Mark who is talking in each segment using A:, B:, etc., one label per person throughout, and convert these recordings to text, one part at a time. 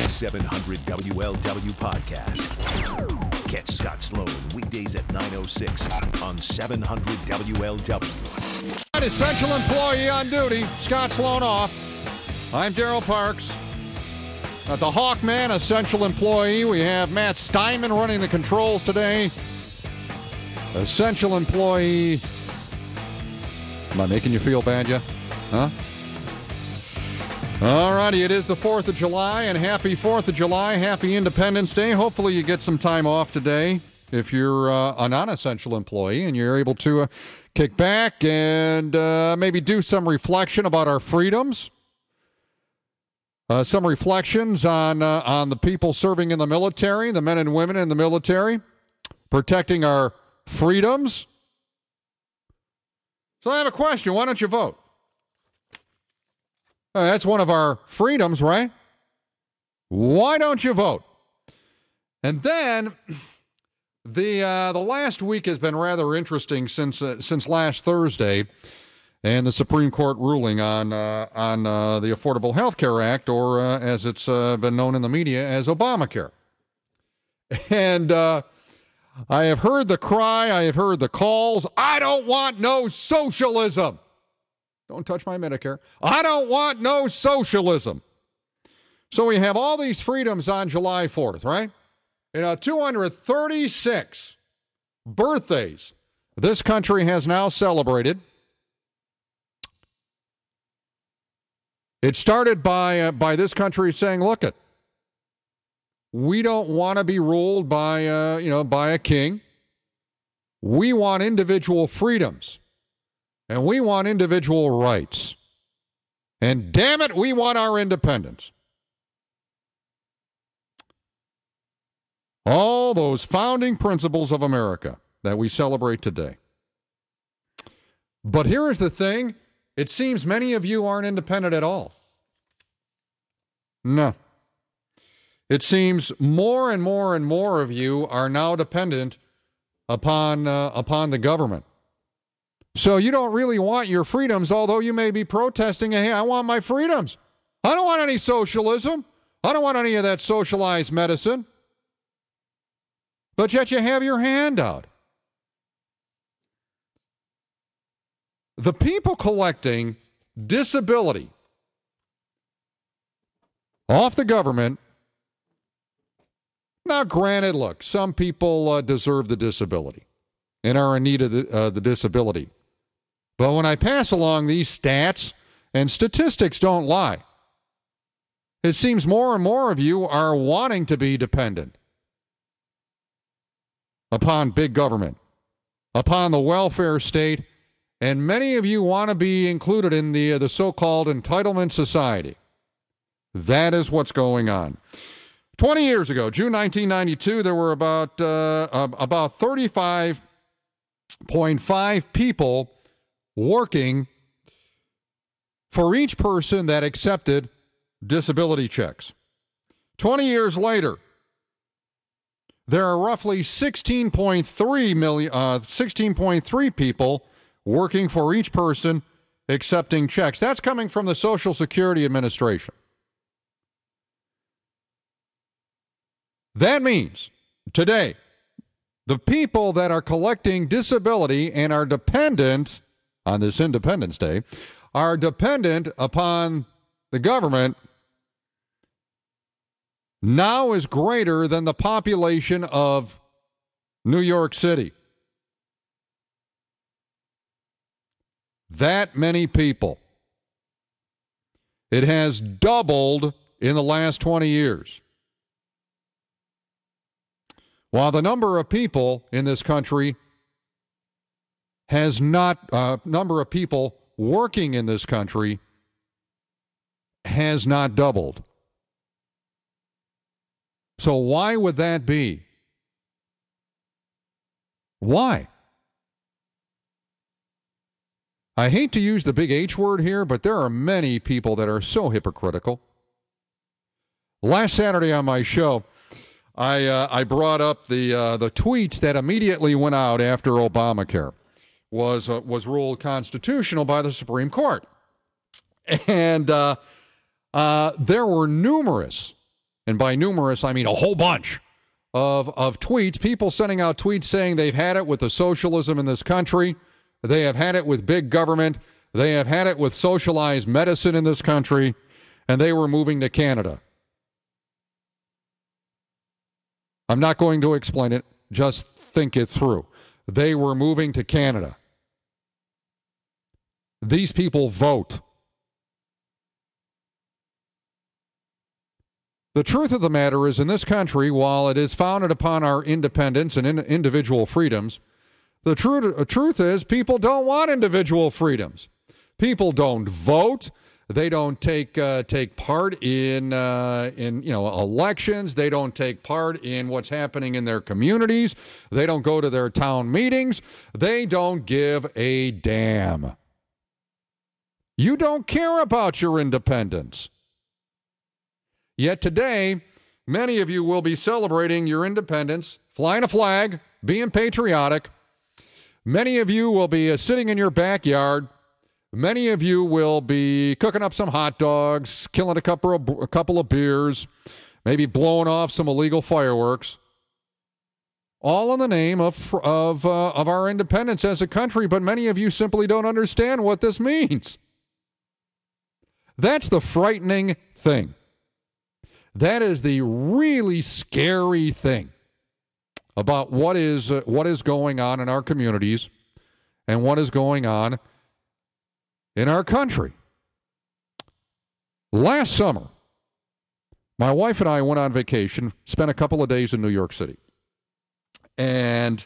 A: 700 WLW podcast. Catch Scott Sloan weekdays at 9:06 on 700 WLW.
B: Essential employee on duty. Scott Sloan off. I'm Darryl Parks. At the Hoffman, essential employee, we have Matt Steinman running the controls today. Essential employee. Am I making you feel bad yet? Huh? All righty, it is the 4th of July, and happy 4th of July. Happy Independence Day. Hopefully you get some time off today if you're a non-essential employee and you're able to kick back and maybe do some reflection about our freedoms. Some reflections on the people serving in the military, the men and women in the military, protecting our freedoms. So I have a question. Why don't you vote? That's one of our freedoms, right? Why don't you vote? And then the last week has been rather interesting since last Thursday and the Supreme Court ruling on the Affordable Health Care Act, or as it's been known in the media as Obamacare. And I have heard the cry, I have heard the calls, I don't want no socialism. Don't touch my Medicare. I don't want no socialism. So we have all these freedoms on July 4th, right? 236 birthdays this country has now celebrated. It started by this country saying, look it, we don't want to be ruled by a king. We want individual freedoms. And we want individual rights. And damn it, we want our independence. All those founding principles of America that we celebrate today. But here is the thing. It seems many of you aren't independent at all. No. It seems more and more and more of you are now dependent upon the government. So you don't really want your freedoms, although you may be protesting, hey, I want my freedoms. I don't want any socialism. I don't want any of that socialized medicine. But yet you have your handout. The people collecting disability off the government. Now, granted, look, some people deserve the disability and are in need of the disability. But when I pass along these stats, and statistics don't lie, it seems more and more of you are wanting to be dependent upon big government, upon the welfare state, and many of you want to be included in the so-called entitlement society. That is what's going on. 20 years ago, June 1992, there were about 35.5 people working for each person that accepted disability checks. 20 years later, there are roughly 16.3 people working for each person accepting checks. That's coming from the Social Security Administration. That means today, the people that are collecting disability and are dependent on this Independence Day are dependent upon the government now is greater than the population of New York City. That many people. It has doubled in the last 20 years. While the number of people in this country has not, number of people working in this country has not doubled. So why would that be? Why? I hate to use the big H word here, but there are many people that are so hypocritical. Last Saturday on my show, I brought up the tweets that immediately went out after Obamacare was ruled constitutional by the Supreme Court. And there were numerous and by numerous, I mean a whole bunch of tweets, people sending out tweets saying they've had it with the socialism in this country. They have had it with big government. They have had it with socialized medicine in this country, and they were moving to Canada. I'm not going to explain it. Just think it through. They were moving to Canada. These people vote. The truth of the matter is, in this country, while it is founded upon our independence and individual freedoms, the truth is people don't want individual freedoms. People don't vote. They don't take part in elections. They don't take part in what's happening in their communities. They don't go to their town meetings. They don't give a damn. You don't care about your independence. Yet today, many of you will be celebrating your independence, flying a flag, being patriotic. Many of you will be sitting in your backyard. Many of you will be cooking up some hot dogs, killing a couple of beers, maybe blowing off some illegal fireworks, all in the name of our independence as a country. But many of you simply don't understand what this means. That's the frightening thing. That is the really scary thing about what is going on in our communities and what is going on in our country. Last summer, my wife and I went on vacation, spent a couple of days in New York City. And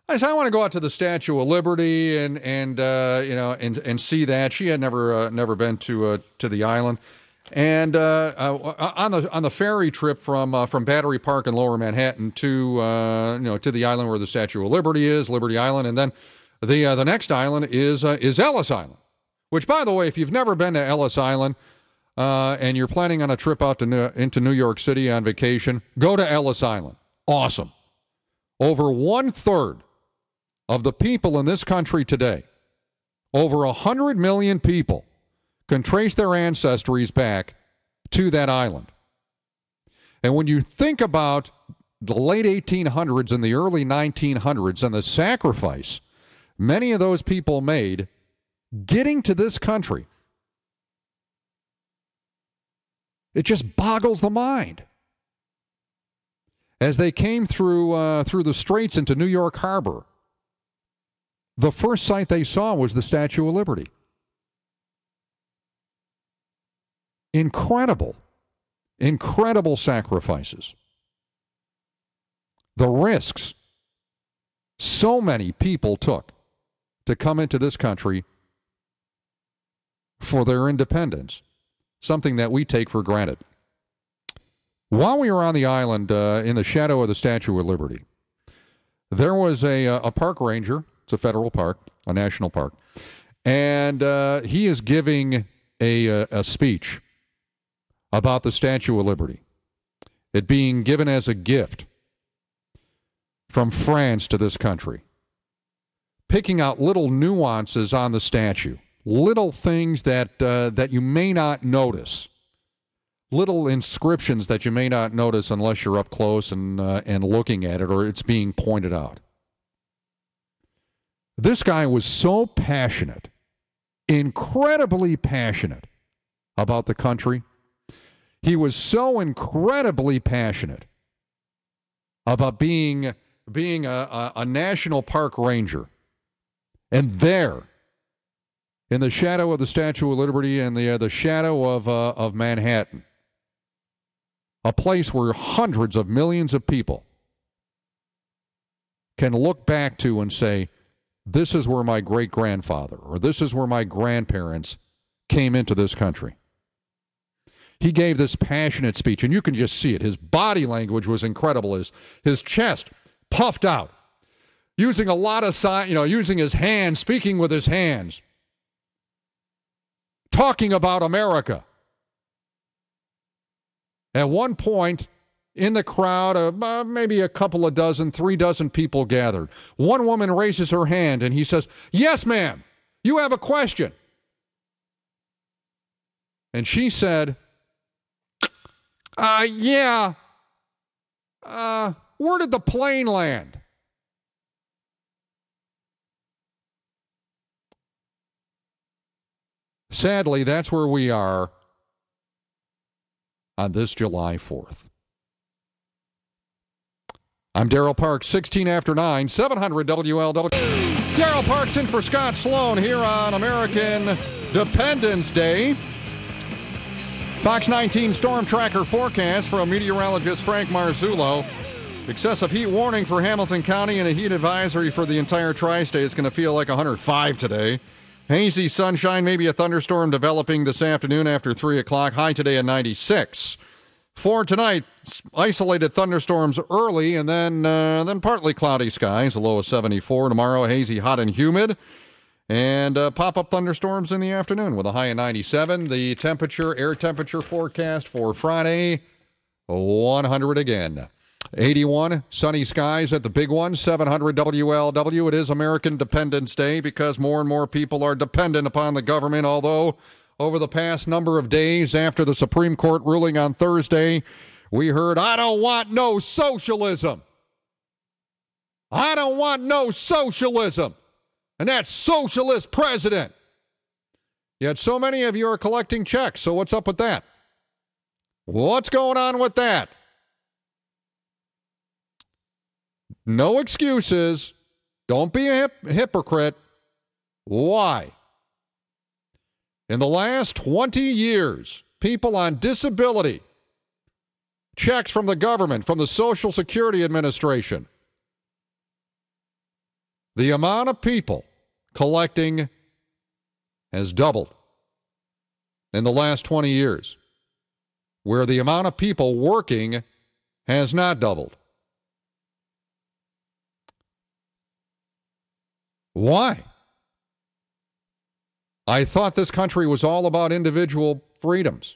B: I said, I want to go out to the Statue of Liberty and see that. She had never been to the island. And on the ferry trip from Battery Park in Lower Manhattan to the island where the Statue of Liberty is, Liberty Island, and then the next island is Ellis Island. Which, by the way, if you've never been to Ellis Island and you're planning on a trip out into New York City on vacation, go to Ellis Island. Awesome. Over 1/3 of the people in this country today, over 100 million people, can trace their ancestries back to that island. And when you think about the late 1800s and the early 1900s and the sacrifice many of those people made getting to this country, it just boggles the mind. As they came through the straits into New York Harbor, the first sight they saw was the Statue of Liberty. Incredible sacrifices. The risks so many people took to come into this country for their independence, something that we take for granted. While we were on the island in the shadow of the Statue of Liberty, there was a park ranger. It's a federal park, a national park, and he is giving a speech about the Statue of Liberty. It being given as a gift from France to this country. Picking out little nuances on the statue, little things that you may not notice, little inscriptions that you may not notice unless you're up close and looking at it or it's being pointed out. This guy was so passionate, incredibly passionate about the country. He was so incredibly passionate about being a national park ranger. And there, in the shadow of the Statue of Liberty and the shadow of Manhattan, a place where hundreds of millions of people can look back to and say, this is where my great-grandfather or this is where my grandparents came into this country. He gave this passionate speech, and you can just see it. His body language was incredible. His chest puffed out, using a lot of using his hands, speaking with his hands, talking about America. At one point, in the crowd, maybe a couple of dozen, 3 dozen people gathered. One woman raises her hand, and he says, "Yes, ma'am, you have a question." And she said, Yeah. Where did the plane land? Sadly, that's where we are on this July 4th. I'm Darryl Parks, 16 after 9, 700 WLW. Darryl Parks in for Scott Sloan here on American Dependence Day. Fox 19 storm tracker forecast from meteorologist Frank Marzullo. Excessive heat warning for Hamilton County and a heat advisory for the entire tri-state. It's going to feel like 105 today. Hazy sunshine, maybe a thunderstorm developing this afternoon after 3 o'clock. High today at 96. For tonight, isolated thunderstorms early and then partly cloudy skies, a low of 74. Tomorrow, hazy, hot, and humid. And pop-up thunderstorms in the afternoon with a high of 97. The air temperature forecast for Friday, 100 again. 81, sunny skies at the big one, 700 WLW. It is American Dependence Day because more and more people are dependent upon the government, although over the past number of days after the Supreme Court ruling on Thursday, we heard, I don't want no socialism. I don't want no socialism. And that socialist president. Yet so many of you are collecting checks, so what's up with that? What's going on with that? No excuses. Don't be a hypocrite. Why? In the last 20 years, people on disability, checks from the government, from the Social Security Administration, the amount of people collecting has doubled in the last 20 years, where the amount of people working has not doubled. Why? I thought this country was all about individual freedoms.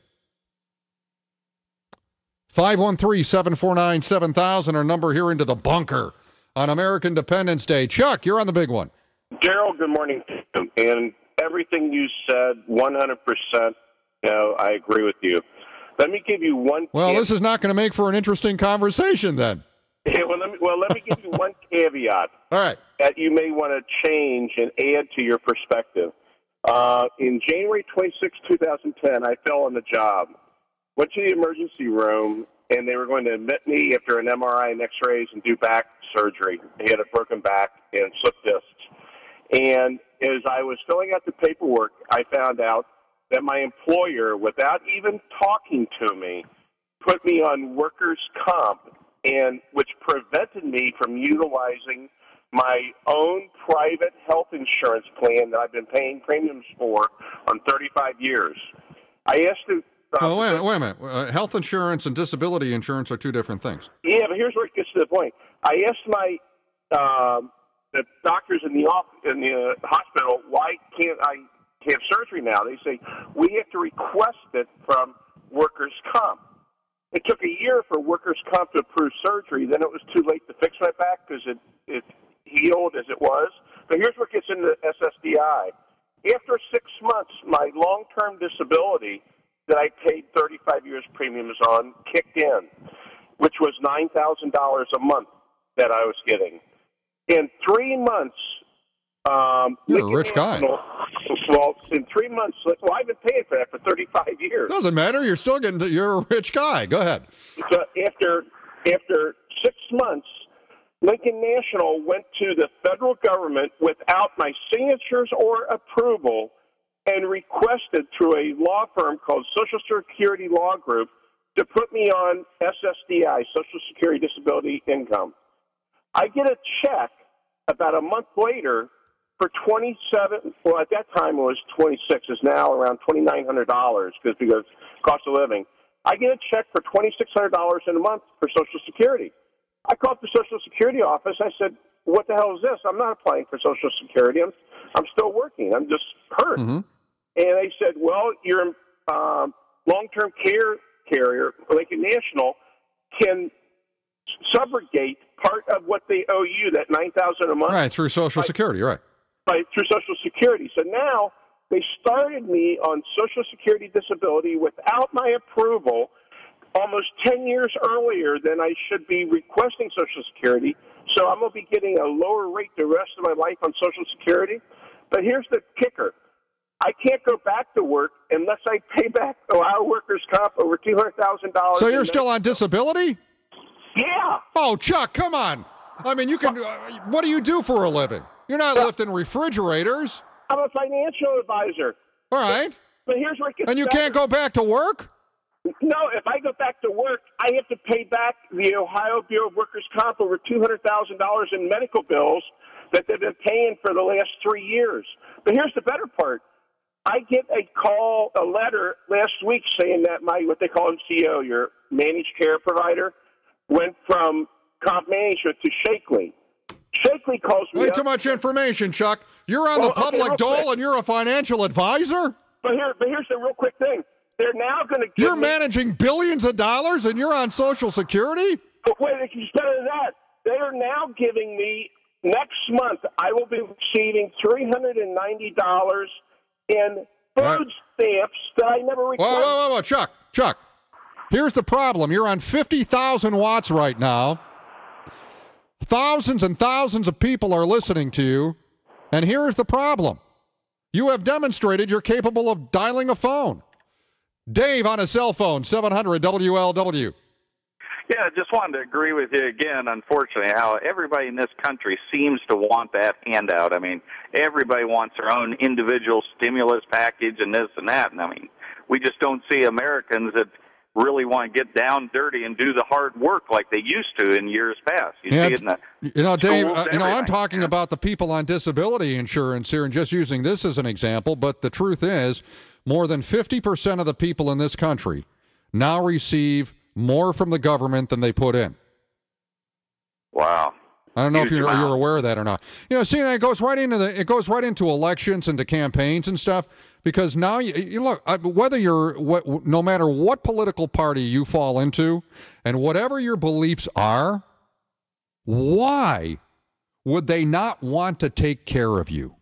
B: 513-749-7000, our number here into the bunker on American Dependence Day. Chuck, you're on the big one.
C: Darryl, good morning. And everything you said, 100%, I agree with you. Let me give you one.
B: Well, this is not going to make for an interesting conversation then.
C: Yeah, let me give you one caveat.
B: All right.
C: That you may want to change and add to your perspective. In January 26, 2010, I fell on the job. Went to the emergency room, and they were going to admit me after an MRI and x-rays and do back surgery. I had a broken back and slip discs. And as I was filling out the paperwork, I found out that my employer, without even talking to me, put me on workers' comp, and which prevented me from utilizing my own private health insurance plan that I've been paying premiums for on 35 years. I asked the...
B: wait a minute. Health insurance and disability insurance are two different things.
C: Yeah, but here's where it gets to the point. I asked my the doctors in the hospital, why can't I have surgery now? They say, we have to request it from workers' comp. It took a year for workers' comp to approve surgery. Then it was too late to fix my back because it healed as it was. But here's what gets into SSDI. After 6 months, my long-term disability that I paid 35 years premiums on kicked in, which was $9,000 a month that I was getting. In 3 months...
B: You're a rich guy.
C: Well, in 3 months... Well, I've been paying for that for 35 years.
B: Doesn't matter. You're still getting... You're a rich guy. Go ahead.
C: So after 6 months... Lincoln National went to the federal government without my signatures or approval and requested through a law firm called Social Security Law Group to put me on SSDI, Social Security Disability Income. I get a check about a month later for $27. Well, at that time it was $26. It's now around $2,900 because cost of living. I get a check for $2,600 in a month for Social Security. I called the Social Security office. I said, what the hell is this? I'm not applying for Social Security. I'm still working. I'm just hurt. Mm-hmm. And they said, well, your long-term care carrier, Lincoln National, can subrogate part of what they owe you, that $9,000 a month.
B: Right, through Social Security, right.
C: Through Social Security. So now they started me on Social Security disability without my approval. almost 10 years earlier than I should be requesting Social Security, so I'm going to be getting a lower rate the rest of my life on Social Security. But here's the kicker. I can't go back to work unless I pay back our workers' comp over $200,000.
B: So you're still on disability?
C: Yeah.
B: Oh, Chuck, come on. I mean, you can. What do you do for a living? You're not lifting refrigerators.
C: I'm a financial advisor.
B: All right.
C: But here's where it gets
B: And you
C: better.
B: can't go back to work?
C: No, if I go back to work, I have to pay back the Ohio Bureau of Workers' Comp over $200,000 in medical bills that they've been paying for the last 3 years. But here's the better part. I get a letter last week saying that my, what they call MCO, your managed care provider, went from comp management to Shakely. Shakely calls me
B: Way
C: up.
B: too much information, Chuck. You're on the public dole and you're a financial advisor?
C: But here's the real quick thing. They're now going to give
B: You're managing billions of dollars and you're on Social Security?
C: But wait, it's better than that. They are now giving me, next month, I will be receiving $390 in food stamps that I never requested.
B: Whoa, Chuck. Here's the problem. You're on 50,000 watts right now. Thousands and thousands of people are listening to you. And here's the problem. You have demonstrated you're capable of dialing a phone. Dave on a cell phone, 700 WLW.
D: Yeah, I just wanted to agree with you again, unfortunately, how everybody in this country seems to want that handout. I mean, everybody wants their own individual stimulus package and this and that. And I mean, we just don't see Americans that really want to get down dirty and do the hard work like they used to in years past. You see it in the
B: Dave,
D: schools,
B: I'm talking about the people on disability insurance here and just using this as an example, but the truth is more than 50% of the people in this country now receive more from the government than they put in.
D: Wow.
B: I don't know if you're aware of that or not. You know, see, that goes right into elections and to campaigns and stuff, because now you look, no matter what political party you fall into and whatever your beliefs are, why would they not want to take care of you?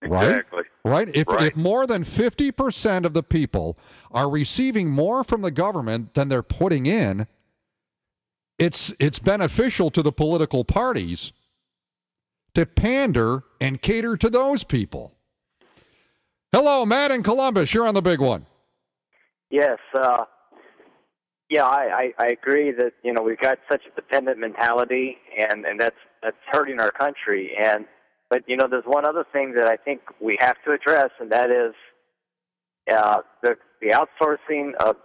D: Exactly.
B: Right? If more than 50% of the people are receiving more from the government than they're putting in, it's beneficial to the political parties to pander and cater to those people. Hello, Matt in Columbus. You're on the big one.
E: Yes. I agree that, we've got such a dependent mentality, and that's hurting our country. But there's one other thing that I think we have to address, and that is the outsourcing of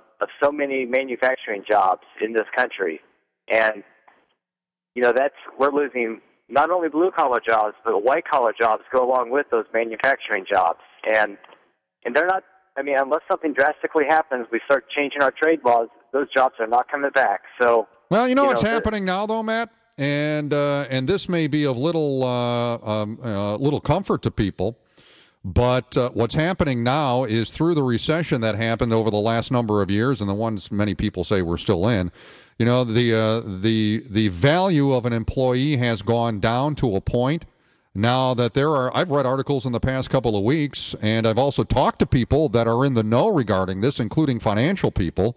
E: so many manufacturing jobs in this country. And, we're losing not only blue-collar jobs, but white-collar jobs go along with those manufacturing jobs. And they're not, unless something drastically happens, we start changing our trade laws, those jobs are not coming back. So,
B: well, what's happening now, though, Matt? And this may be of little comfort to people, but what's happening now is through the recession that happened over the last number of years, and the ones many people say we're still in, the value of an employee has gone down to a point now that I've read articles in the past couple of weeks, and I've also talked to people that are in the know regarding this, including financial people,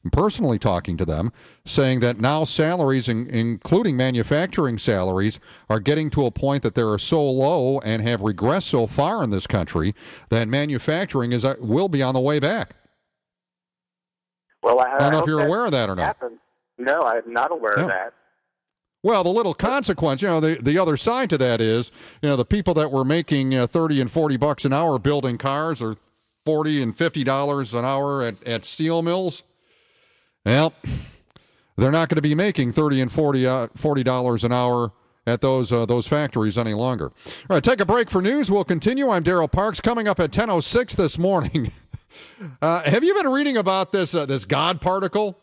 B: and personally talking to them, saying that now salaries, including manufacturing salaries, are getting to a point that they are so low and have regressed so far in this country that manufacturing will be on the way back.
E: Well, I
B: don't know if you're aware of that or not.
E: No, I'm not aware of that.
B: Well, the little consequence, the other side to that is, the people that were making $30 and $40 an hour building cars, or $40 and $50 an hour at steel mills. Well, they're not going to be making $30 and $40 an hour at those factories any longer. All right, take a break for news. We'll continue. I'm Darryl Parks. Coming up at 10:06 this morning. Have you been reading about this God particle?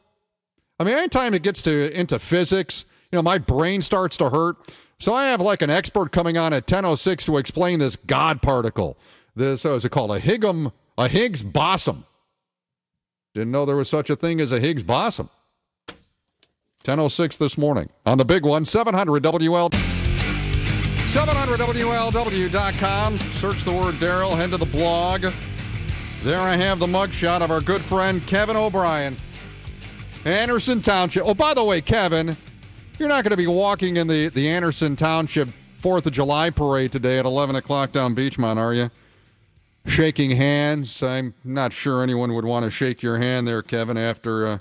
B: Anytime it gets into physics, my brain starts to hurt. So I have like an expert coming on at 10:06 to explain this God particle. This is it called a Higgs boson. Didn't know there was such a thing as a Higgs boson. 10:06 this morning on the big one, 700 700WLW.com. Search the word Darryl, head to the blog. There I have the mugshot of our good friend Kevin O'Brien. Anderson Township. Oh, by the way, Kevin, you're not going to be walking in the Anderson Township 4th of July parade today at 11 o'clock down Beachmont, are you? Shaking hands. I'm not sure anyone would want to shake your hand there, Kevin, after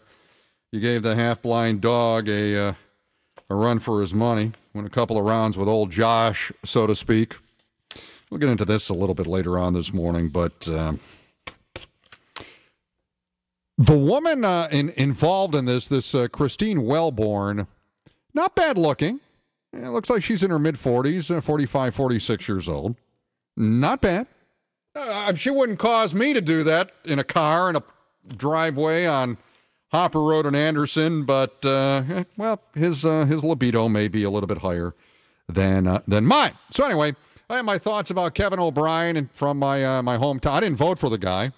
B: you gave the half-blind dog a run for his money. Went a couple of rounds with old Josh, so to speak. We'll get into this a little bit later on this morning, but the woman involved in this Christine Wellborn, not bad looking. It looks like she's in her mid-40s, 45, 46 years old. Not bad. She wouldn't cause me to do that in a car in a driveway on Hopper Road in Anderson, but well, his libido may be a little bit higher than mine. So anyway, I have my thoughts about Kevin O'Brien and from my hometown. I didn't vote for the guy,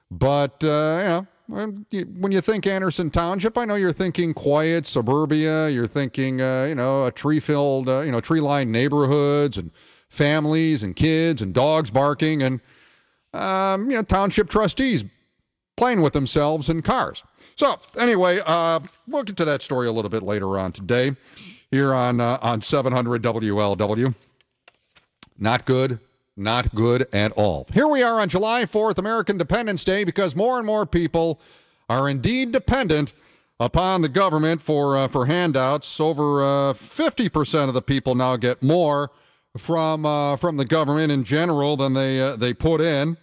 B: but you know, when you think Anderson Township, I know you're thinking quiet suburbia. You're thinking you know, a tree-filled tree-lined neighborhoods and families and kids and dogs barking and you know, township trustees playing with themselves in cars. So anyway, we'll get to that story a little bit later on today here on 700 WLW. Not good at all. Here we are on July 4th, American Independence Day, because more and more people are indeed dependent upon the government for handouts. Over 50% of the people now get more from the government in general than they put in.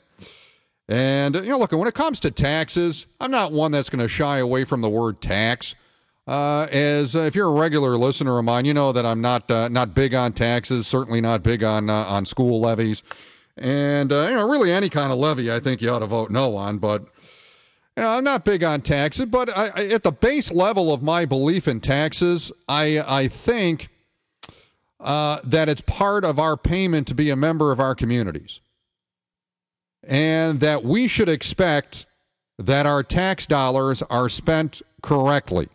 B: And, you know, look, when it comes to taxes, I'm not one that's going to shy away from the word tax. As if you're a regular listener of mine, you know that I'm not big on taxes, certainly not big on school levies. And, you know, really any kind of levy I think you ought to vote no on. But, you know, I'm not big on taxes. But at the base level of my belief in taxes, I think that it's part of our payment to be a member of our communities. And that we should expect that our tax dollars are spent correctly.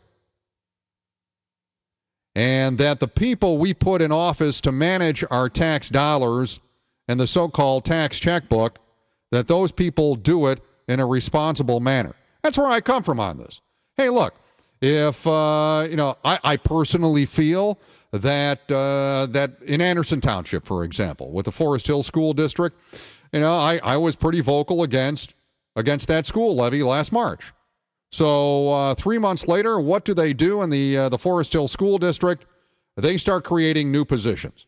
B: And that the people we put in office to manage our tax dollars and the so-called tax checkbook, that those people do it in a responsible manner. That's where I come from on this. Hey, look, if, you know, I personally feel that that in Anderson Township, for example, with the Forest Hill School District, you know, I was pretty vocal against that school levy last March. So 3 months later, what do they do in the Forest Hill School District? They start creating new positions.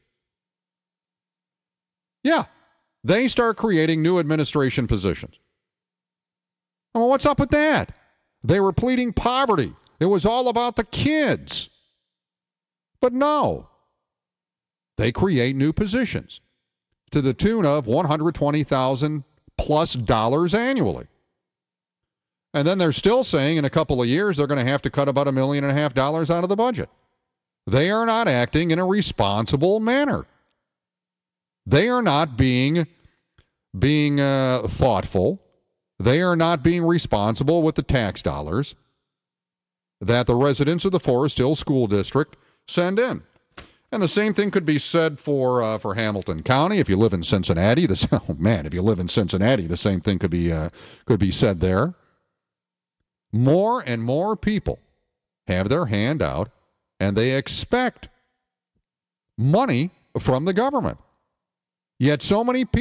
B: Yeah, they start creating new administration positions. Well, what's up with that? They were pleading poverty. It was all about the kids. But no, they create new positions to the tune of $120,000 plus annually. And then they're still saying in a couple of years they're going to have to cut about $1.5 million out of the budget. They are not acting in a responsible manner. They are not being thoughtful. They are not being responsible with the tax dollars that the residents of the Forest Hill School District send in. And the same thing could be said for Hamilton County. If you live in Cincinnati, if you live in Cincinnati, the same thing could be said there. More and more people have their hand out, and they expect money from the government. Yet so many of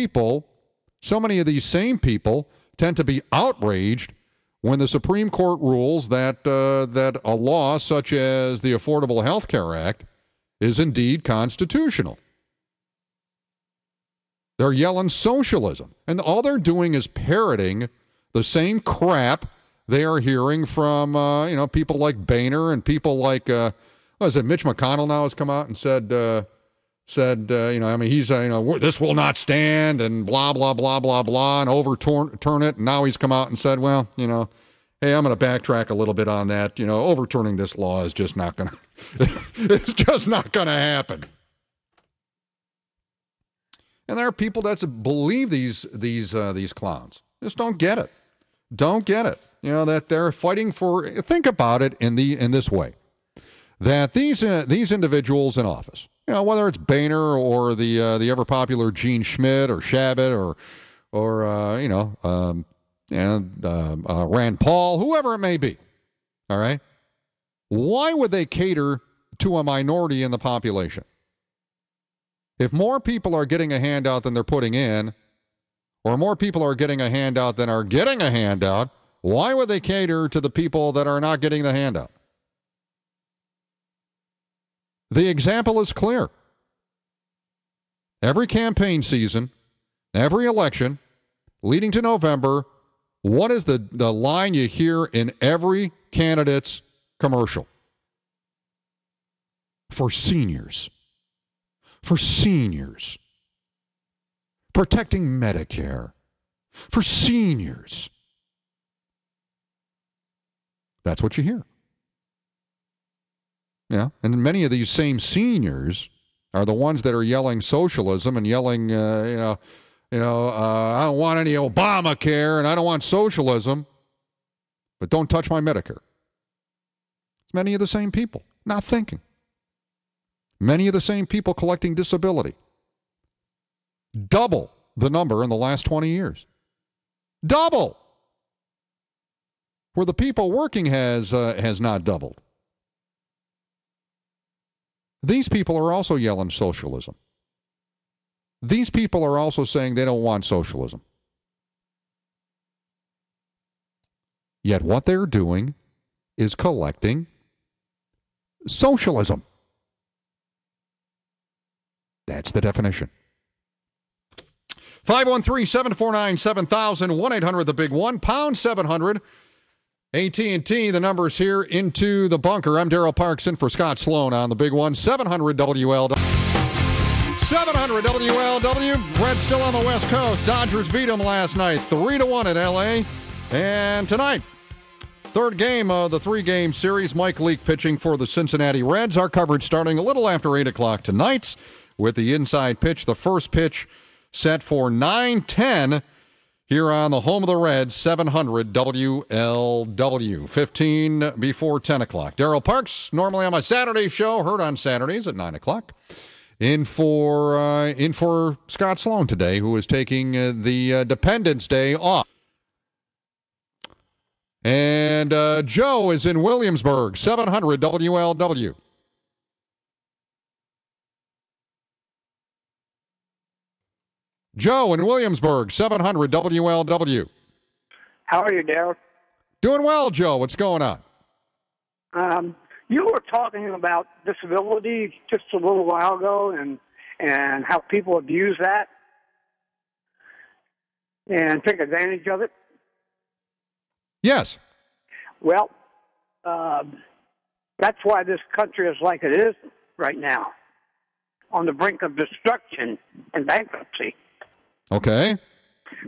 B: these same people tend to be outraged when the Supreme Court rules that a law such as the Affordable Health Care Act is indeed constitutional. They're yelling socialism, and all they're doing is parroting the same crap they are hearing from people like Boehner and people like Mitch McConnell now has come out and said he's this will not stand and blah blah blah blah blah and overturn it, and now he's come out and said, well, hey, I'm going to backtrack a little bit on that. Overturning this law is just not going to it's just not going to happen. And there are people that believe these clowns. Just don't get it. Don't get it. That they're fighting for. Think about it in this way. That these individuals in office, whether it's Boehner or the ever popular Gene Schmidt or Shabbat or Rand Paul, whoever it may be, All right? Why would they cater to a minority in the population? If more people are getting a handout than they're putting in, or more people are getting a handout than are getting a handout, why would they cater to the people that are not getting the handout? The example is clear. Every campaign season, every election, leading to November, what is the line you hear in every candidate's commercial? For seniors. For seniors. Protecting Medicare. For seniors. That's what you hear. Yeah, and many of these same seniors are the ones that are yelling socialism and yelling, I don't want any Obamacare and I don't want socialism, but don't touch my Medicare. It's many of the same people not thinking. Many of the same people collecting disability. Double the number in the last 20 years. Double! Where the people working has not doubled. These people are also yelling socialism. These people are also saying they don't want socialism. Yet what they're doing is collecting socialism. That's the definition. 513-749-7000, 1-800-THE-BIG-1, pound 700. AT&T, the numbers here into the bunker. I'm Darryl Parks in for Scott Sloan on the big one. 700 WLW. 700 WLW. Reds still on the West Coast. Dodgers beat them last night 3-1 at L.A. And tonight, third game of the three-game series. Mike Leake pitching for the Cincinnati Reds. Our coverage starting a little after 8 o'clock tonight with the inside pitch. The first pitch set for 9:10. Here on the home of the Reds, 700 WLW, 15 before 10 o'clock. Darryl Parks, normally on my Saturday show, heard on Saturdays at 9 o'clock. In for Scott Sloan today, who is taking the Dependence Day off. And Joe is in Williamsburg, 700 WLW. Joe in Williamsburg, 700 WLW.
F: How are you, Darryl?
B: Doing well, Joe. What's going on?
F: You were talking about disability just a little while ago and how people abuse that and take advantage of it.
B: Yes.
F: Well, that's why this country is like it is right now, on the brink of destruction and bankruptcy.
B: Okay.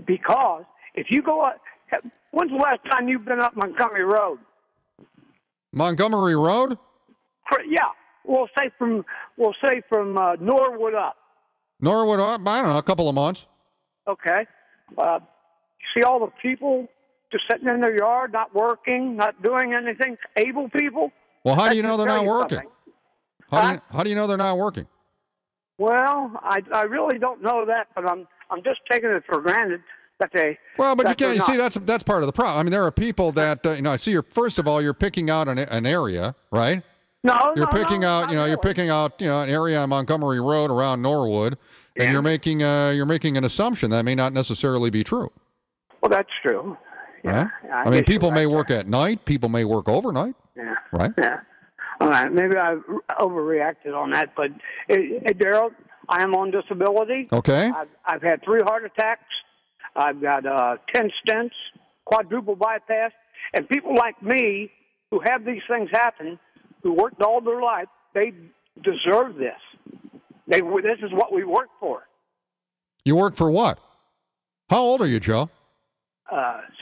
F: Because if you go up, when's the last time you've been up Montgomery Road?
B: Montgomery Road?
F: Yeah, we'll say from Norwood up.
B: Norwood up? I don't know, a couple of months.
F: Okay. You see all the people just sitting in their yard, not working, not doing anything. Able people.
B: Well, how do you know they're not working? How do you know they're not working?
F: Well, I really don't know that, but I'm just taking it for granted that they.
B: Well, but you can't. You see, that's part of the problem. I mean, there are people that I see. First of all, you're picking out an area, right? You're picking out an area on Montgomery Road around Norwood, and you're making an assumption that may not necessarily be true.
F: Well, that's true. Yeah.
B: I mean, people may work at night. People may work overnight.
F: Yeah.
B: Right.
F: Yeah. All right. Maybe I overreacted on that, but Darryl, I am on disability.
B: Okay.
F: I've had 3 heart attacks. I've got 10 stents, quadruple bypass, and people like me who have these things happen, who worked all their life, they deserve this. This is what we work for.
B: You work for what? How old are you, Joe?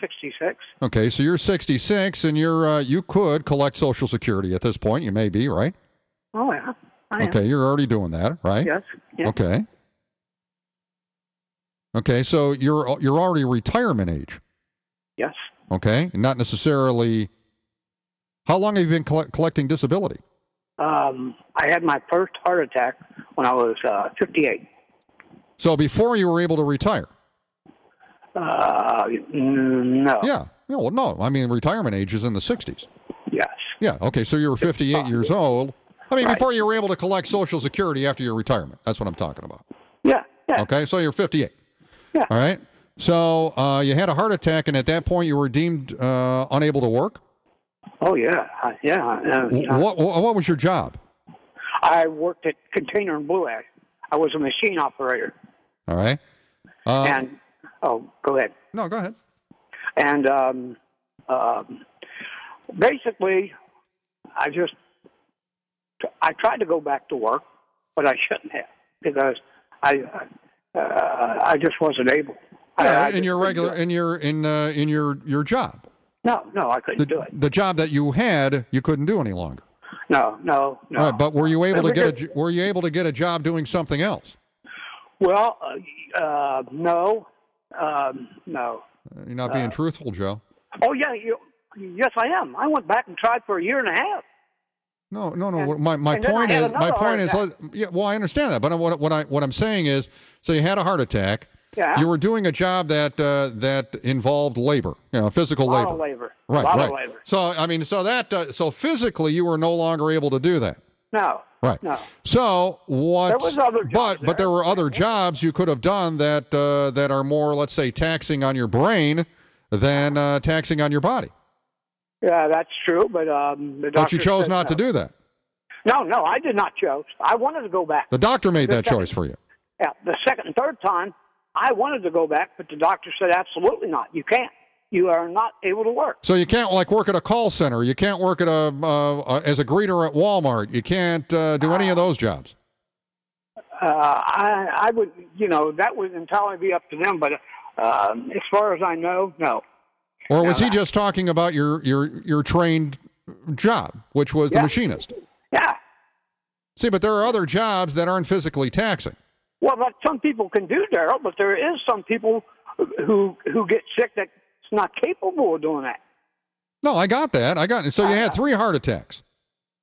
F: 66.
B: Okay, so you're 66, and you could collect Social Security at this point. You may be, right?
F: Oh, yeah.
B: Okay, you're already doing that, right?
F: Yes. Yeah.
B: Okay. Okay, so you're already retirement age.
F: Yes.
B: Okay, not necessarily. How long have you been collecting disability?
F: I had my first heart attack when I was 58.
B: So before you were able to retire?
F: No.
B: Yeah. Well, no. I mean, retirement age is in the 60s.
F: Yeah.
B: Yeah, okay, so you were 58 years old. I mean,
F: Right.
B: before you were able to collect Social Security after your retirement. That's what I'm talking about.
F: Yeah.
B: Okay, so you're 58.
F: Yeah.
B: All right. So you had a heart attack, and at that point you were deemed unable to work?
F: Oh, yeah.
B: What was your job?
F: I worked at Container and Blue Ash. I was a machine operator.
B: All right.
F: Go ahead.
B: No, go ahead.
F: And basically, I tried to go back to work, but I shouldn't have because I just wasn't able.
B: Yeah, in your job.
F: No, I couldn't do it.
B: The job that you had, you couldn't do any longer.
F: No.
B: Right, but were you able to get a job doing something else?
F: Well, no. No.
B: You're not being truthful, Joe.
F: Oh yeah, yes I am. I went back and tried for a year and a half.
B: No. My point is, yeah. Well, I understand that, but what I'm saying is, so you had a heart attack.
F: Yeah.
B: You were doing a job that involved labor, physical labor.
F: A lot of labor.
B: Right.
F: A lot of labor.
B: So I mean, so physically you were no longer able to do that.
F: No.
B: Right.
F: No.
B: So what?
F: There was other jobs
B: but there were other jobs you could have done that are more, let's say, taxing on your brain than taxing on your body.
F: Yeah, that's true. But the doctor.
B: But you chose not to do that.
F: No, I did not choose. I wanted to go back.
B: The doctor made that choice for you.
F: Yeah, the second and third time, I wanted to go back, but the doctor said absolutely not. You can't. You are not able to work.
B: So you can't work at a call center. You can't work at as a greeter at Walmart. You can't do any of those jobs.
F: I would, that would entirely be up to them. But as far as I know, no.
B: Or was he just talking about your trained job, which was the machinist?
F: Yeah.
B: See, but there are other jobs that aren't physically taxing.
F: Well, but some people can do, Darryl, but there is some people who get sick that's not capable of doing that.
B: No, I got that. So you had 3 heart attacks.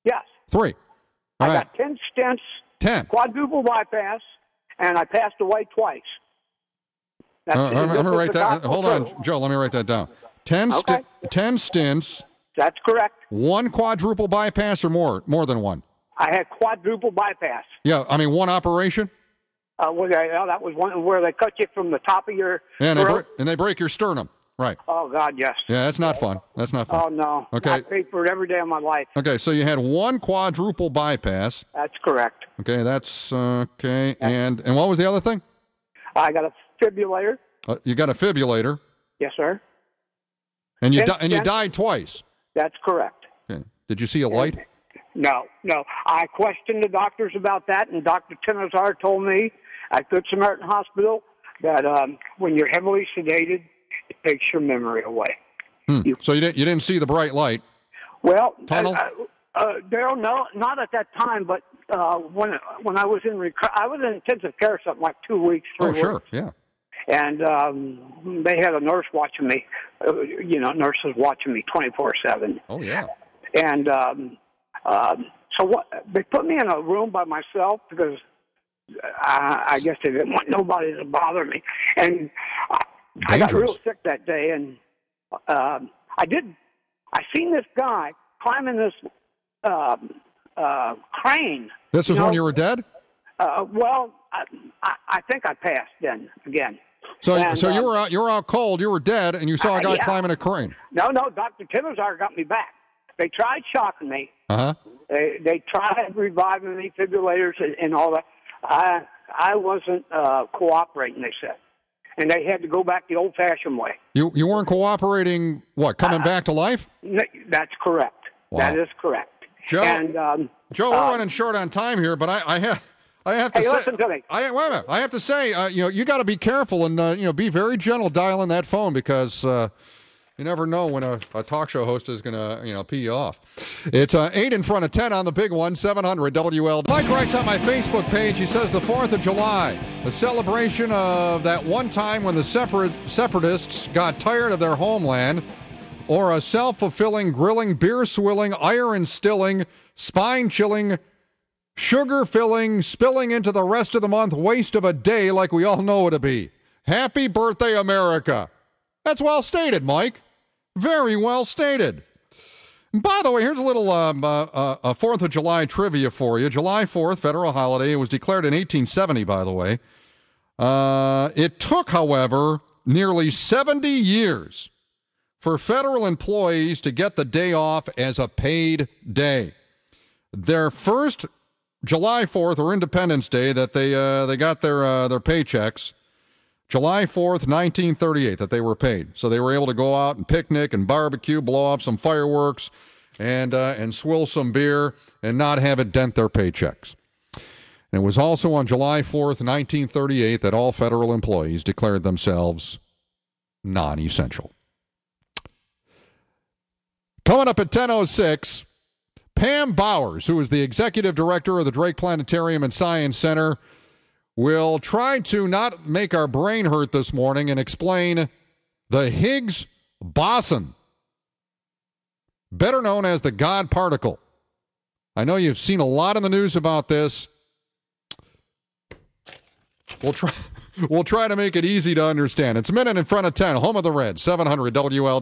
F: Yes.
B: 3.
F: I got 10 stents,
B: 10.
F: Quadruple bypass, and I passed away twice.
B: I'm going to write that. Hold on, Joe. Let me write that down. 10 stents.
F: That's correct.
B: 1 quadruple bypass or more than 1?
F: I had quadruple bypass.
B: Yeah, I mean 1 operation?
F: That was one where they cut you from the top of your throat.
B: And they break your sternum. Right.
F: Oh, God, yes.
B: Yeah, that's not fun.
F: Oh, no.
B: Okay.
F: I paid for it every day of my life.
B: Okay, so you had 1 quadruple bypass.
F: That's correct.
B: Okay, that's okay. And what was the other thing?
F: I got a fibrillator.
B: You got a fibrillator.
F: Yes, sir.
B: And you died twice.
F: That's correct.
B: Okay. Did you see a light?
F: No. I questioned the doctors about that, and Dr. Tenazar told me at Good Samaritan Hospital that when you're heavily sedated, it takes your memory away.
B: So you didn't see the bright light?
F: Well,
B: tunnel?
F: Darryl, no, not at that time, but when I was I was in intensive care something like 2 weeks, 3 weeks.
B: Oh, sure, yeah.
F: And they had a nurse watching me, nurses watching me 24/7.
B: Oh, yeah.
F: And so what? They put me in a room by myself because I guess they didn't want nobody to bother me. And I got real sick that day, and I seen this guy climbing this crane.
B: This was when you were dead?
F: Well, I think I passed then again.
B: So you were out cold, you were dead, and you saw a guy climbing a crane.
F: No, Dr. Timazar got me back. They tried shocking me.
B: Uh-huh.
F: They tried reviving me, fibrillators and all that. I wasn't cooperating, they said. And they had to go back the old-fashioned way. You
B: weren't cooperating, coming back to life?
F: That's correct. Wow. That is correct.
B: Joe, Joe, we're running short on time here, but I have to say,
F: listen to me.
B: Wait a minute. I have to say, you got to be careful and be very gentle dialing that phone because you never know when a talk show host is going to pee you off. It's 8 in front of 10 on the big one, 700 WL. Mike writes on my Facebook page. He says the 4th of July, a celebration of that one time when the separatists got tired of their homeland, or a self-fulfilling, grilling, beer-swilling, iron-stilling, spine-chilling, sugar-filling, spilling into the rest of the month waste of a day like we all know it to be. Happy birthday, America. That's well stated, Mike. Very well stated. And by the way, here's a little 4th of July trivia for you. July 4th, federal holiday. It was declared in 1870, by the way. It took, however, nearly 70 years for federal employees to get the day off as a paid day. Their first July 4th, or Independence Day, that they got their paychecks, July 4th, 1938, that they were paid. So they were able to go out and picnic and barbecue, blow off some fireworks, and swill some beer and not have it dent their paychecks. And it was also on July 4th, 1938, that all federal employees declared themselves non-essential. Coming up at 10:06, Pam Bowers, who is the executive director of the Drake Planetarium and Science Center, will try to not make our brain hurt this morning and explain the Higgs boson, better known as the God particle. I know you've seen a lot in the news about this. We'll try to make it easy to understand. It's a minute in front of 10, home of the Reds, 700 WL.